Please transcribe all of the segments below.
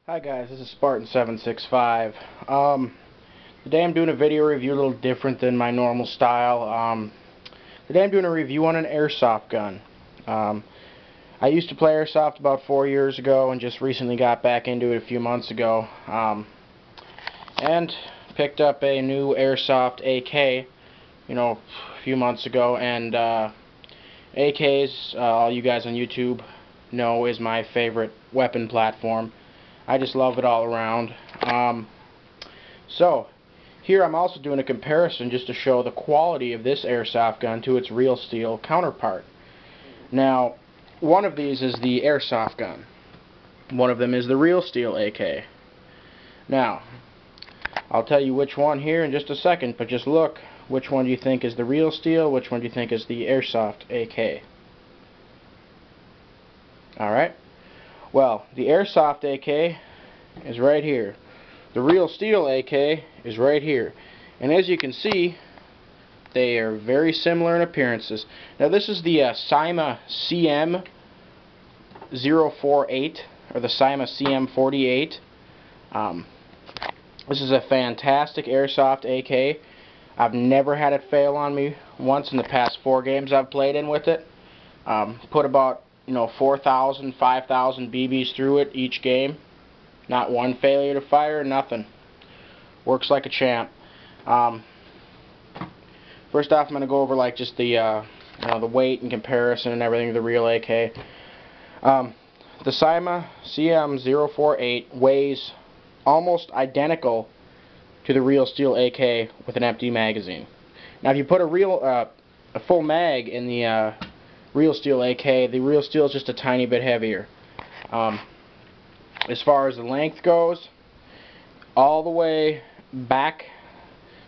Hi guys, this is Spartan765. Today I'm doing a video review a little different than my normal style. Today I'm doing a review on an airsoft gun. I used to play airsoft about 4 years ago and just recently got back into it a few months ago. And picked up a new airsoft AK, a few months ago. And AKs, all you guys on YouTube know, is my favorite weapon platform. I just love it all around. So here I'm also doing a comparison just to show the quality of this airsoft gun to its real steel counterpart. Now, one of these is the airsoft gun. One of them is the real steel AK. Now, I'll tell you which one here in just a second, but just look. Which one do you think is the real steel? Which one do you think is the airsoft AK? Alright. Well, the airsoft AK is right here. The real steel AK is right here. And as you can see, they are very similar in appearances. Now this is the Cyma CM048, or the Cyma CM048. This is a fantastic airsoft AK. I've never had it fail on me once in the past 4 games I've played in with it. Put about 4,000, 5,000 BBs through it each game. Not one failure to fire, nothing. Works like a champ. First off, I'm going to go over just the the weight and comparison and everything of the real AK. The Cyma CM048 weighs almost identical to the real steel AK with an empty magazine. Now, if you put a full mag in the real steel AK, the real steel is just a tiny bit heavier. As far as the length goes, all the way back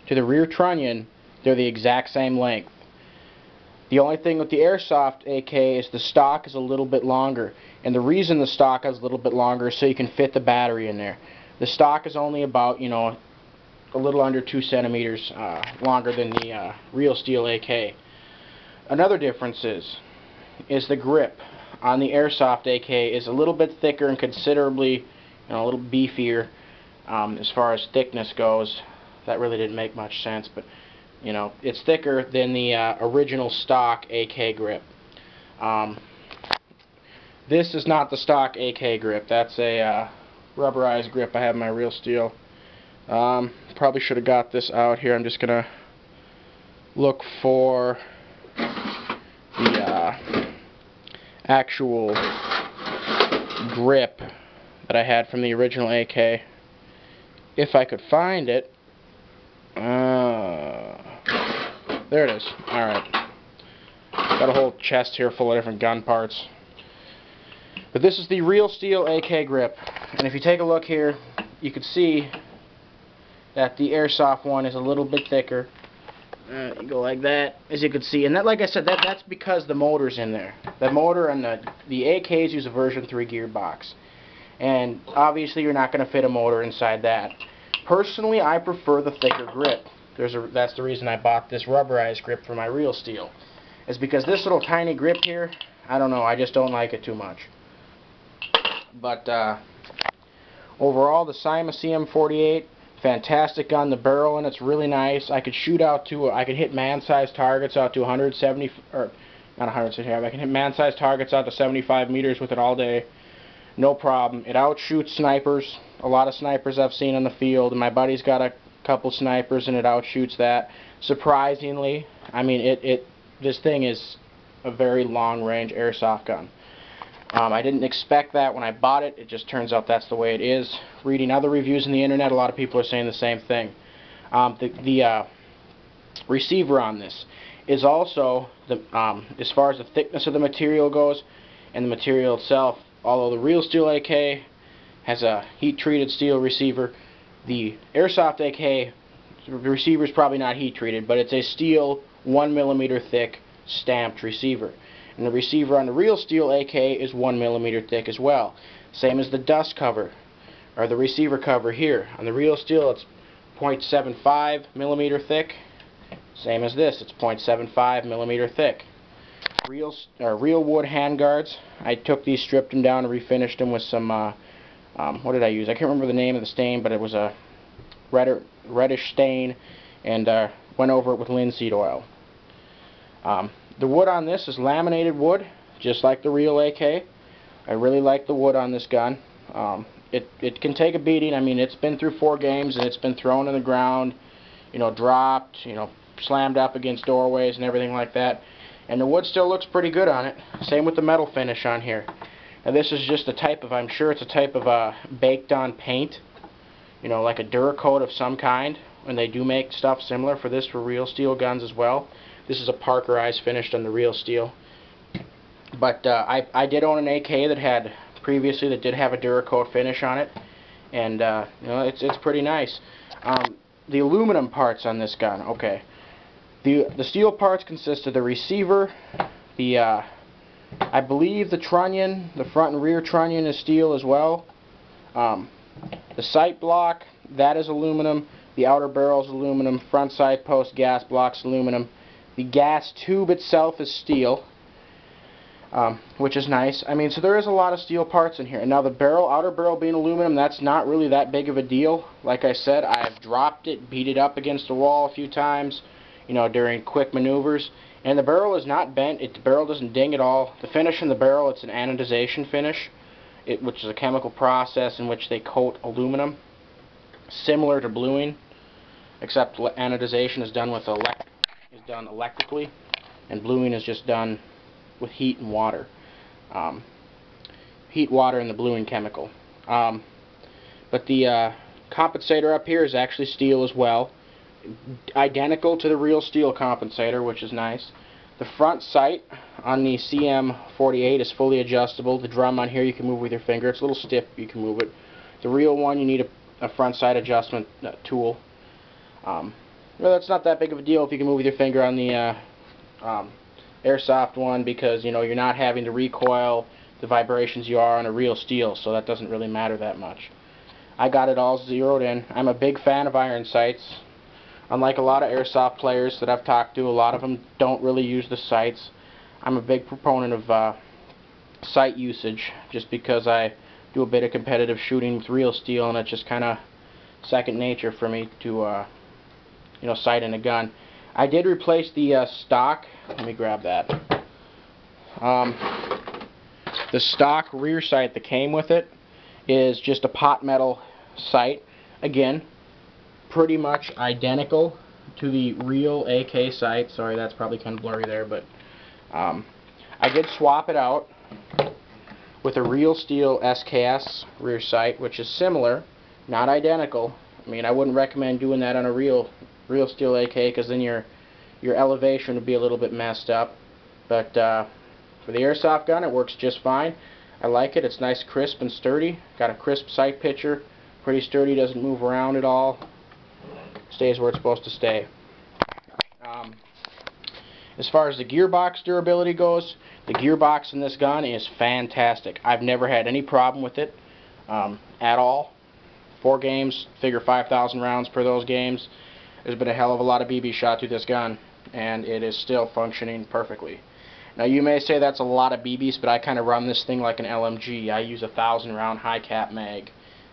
to the rear trunnion, they're the exact same length. The only thing with the airsoft AK is the stock is a little bit longer, and the reason the stock is a little bit longer is so you can fit the battery in there. The stock is only about a little under 2 centimeters longer than the real steel AK. Another difference is the grip on the airsoft AK is a little bit thicker and considerably a little beefier as far as thickness goes. That really didn't make much sense, but it's thicker than the original stock AK grip. This is not the stock AK grip. That's a rubberized grip I have in my real steel. Probably should have got this out here. I'm just gonna look for the actual grip that I had from the original AK, if I could find it. There it is. Alright. Got a whole chest here full of different gun parts. But this is the real steel AK grip. And if you take a look here, you can see that the airsoft one is a little bit thicker. You go like that, as you can see, and that, like I said, that's because the motor's in there. The motor and the AKs use a version 3 gearbox, and obviously you're not going to fit a motor inside that. Personally, I prefer the thicker grip. That's the reason I bought this rubberized grip for my real steel. Is because this little tiny grip here, I don't know, I just don't like it too much. But overall, the Cyma CM048. Fantastic gun. The barrel in it's really nice. I could shoot out to, I could hit man-sized targets out to 170, or not 175. I can hit man-sized targets out to 75 meters with it all day, no problem. It outshoots snipers. A lot of snipers I've seen on the field, and my buddy's got a couple snipers, and it outshoots that. Surprisingly, I mean, this thing is a very long-range airsoft gun. I didn't expect that when I bought it. It just turns out that's the way it is. Reading other reviews on the internet, a lot of people are saying the same thing. The receiver on this is also, as far as the thickness of the material goes, and the material itself, although the real steel AK has a heat-treated steel receiver, the airsoft AK, the receiver is probably not heat-treated, but it's a steel 1mm thick stamped receiver. And the receiver on the real steel AK is 1mm thick as well. Same as the dust cover, or the receiver cover here. On the real steel, it's 0.75mm thick. Same as this, it's 0.75mm thick. Real wood handguards. I took these, stripped them down, and refinished them with some What did I use? I can't remember the name of the stain, but it was a reddish stain, and went over it with linseed oil. The wood on this is laminated wood, just like the real AK. I really like the wood on this gun. It can take a beating. I mean, it's been through 4 games, and it's been thrown in the ground, dropped, slammed up against doorways and everything like that. And the wood still looks pretty good on it. Same with the metal finish on here. Now this is just a type of, I'm sure it's a type of baked on paint, like a Duracoat of some kind. And they do make stuff similar for this for real steel guns as well. This is a Parkerized finished on the real steel. But I did own an AK that had previously that did have a Duracoat finish on it, and it's pretty nice. The aluminum parts on this gun, okay. The steel parts consist of the receiver, I believe the trunnion, the front and rear trunnion is steel as well. The sight block, that is aluminum. The outer barrel is aluminum. Front sight post, gas block's aluminum. The gas tube itself is steel, which is nice. I mean, so there is a lot of steel parts in here. And now the barrel, outer barrel being aluminum, that's not really that big of a deal. Like I said, I've dropped it, beat it up against the wall a few times, during quick maneuvers. And the barrel is not bent. The barrel doesn't ding at all. The finish in the barrel, it's an anodization finish, which is a chemical process in which they coat aluminum, similar to bluing, except anodization is done electrically, and bluing is just done with heat and water. Heat, water, and the bluing chemical. But the compensator up here is actually steel as well. Identical to the real steel compensator, which is nice. The front sight on the CM048 is fully adjustable. The drum on here you can move with your finger. It's a little stiff, you can move it. The real one, you need a front sight adjustment tool. Well, that's not that big of a deal if you can move with your finger on the airsoft one, because you're not having to recoil the vibrations you are on a real steel, so that doesn't really matter that much. I got it all zeroed in. I'm a big fan of iron sights. Unlike a lot of airsoft players that I've talked to, a lot of them don't really use the sights. I'm a big proponent of sight usage, just because I do a bit of competitive shooting with real steel, and it's just kind of second nature for me to sight in a gun. I did replace the stock. Let me grab that. The stock rear sight that came with it is just a pot metal sight. Again, pretty much identical to the real AK sight. Sorry, that's probably kind of blurry there, but I did swap it out with a real steel SKS rear sight, which is similar, not identical. I mean, I wouldn't recommend doing that on a real steel AK, because then your elevation would be a little bit messed up. But for the airsoft gun, it works just fine. I like it. It's nice, crisp, and sturdy. Got a crisp sight picture. Pretty sturdy. Doesn't move around at all. Stays where it's supposed to stay. As far as the gearbox durability goes, the gearbox in this gun is fantastic. I've never had any problem with it at all. 4 games, figure 5,000 rounds per those games. There's been a hell of a lot of BB shot through this gun, and it is still functioning perfectly. Now, you may say that's a lot of BBs, but I kind of run this thing like an LMG. I use a 1,000 round high cap mag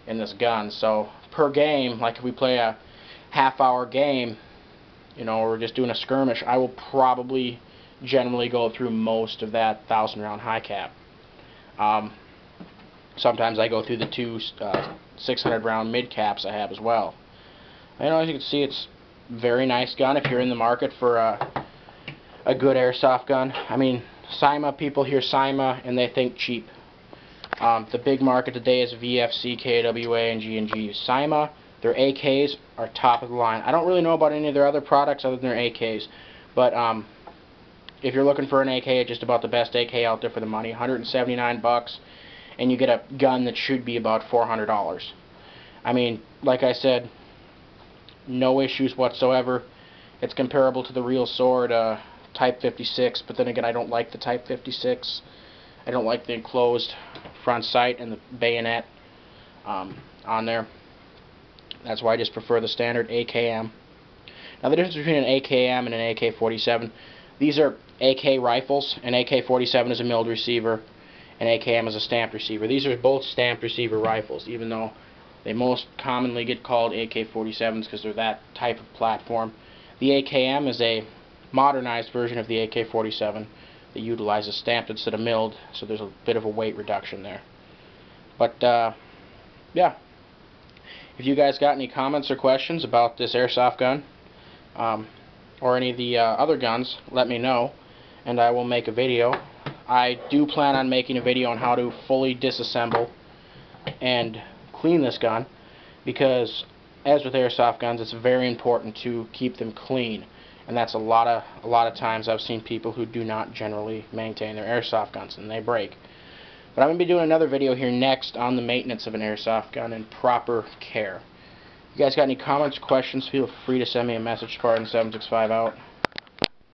in this gun, so per game, like if we play a half-hour game, or we're just doing a skirmish, I will probably generally go through most of that 1,000 round high cap. Sometimes I go through the 2 600 round mid caps I have as well. As you can see, it's a very nice gun if you're in the market for a good airsoft gun. I mean, Cyma, people hear Cyma and they think cheap. The big market today is VFC, KWA, and G&G. Cyma, their AKs are top of the line. I don't really know about any of their other products other than their AKs, but if you're looking for an AK, it's just about the best AK out there for the money. $179, and you get a gun that should be about $400. I mean, like I said, no issues whatsoever. It's comparable to the real sword, Type 56, but then again, I don't like the Type 56. I don't like the enclosed front sight and the bayonet on there. That's why I just prefer the standard AKM. Now, the difference between an AKM and an AK-47, these are AK rifles. An AK-47 is a milled receiver, and AKM is a stamped receiver. These are both stamped receiver rifles, even though they most commonly get called AK-47s because they're that type of platform. The AKM is a modernized version of the AK-47 that utilizes stamped instead of milled, so there's a bit of a weight reduction there. But yeah, if you guys got any comments or questions about this airsoft gun or any of the other guns, let me know and I will make a video. I do plan on making a video on how to fully disassemble and clean this gun, because as with airsoft guns, it's very important to keep them clean, and that's a lot of times I've seen people who do not generally maintain their airsoft guns and they break. But I'm going to be doing another video here next on the maintenance of an airsoft gun and proper care. If you guys got any comments or questions, feel free to send me a message. Spartan765 out.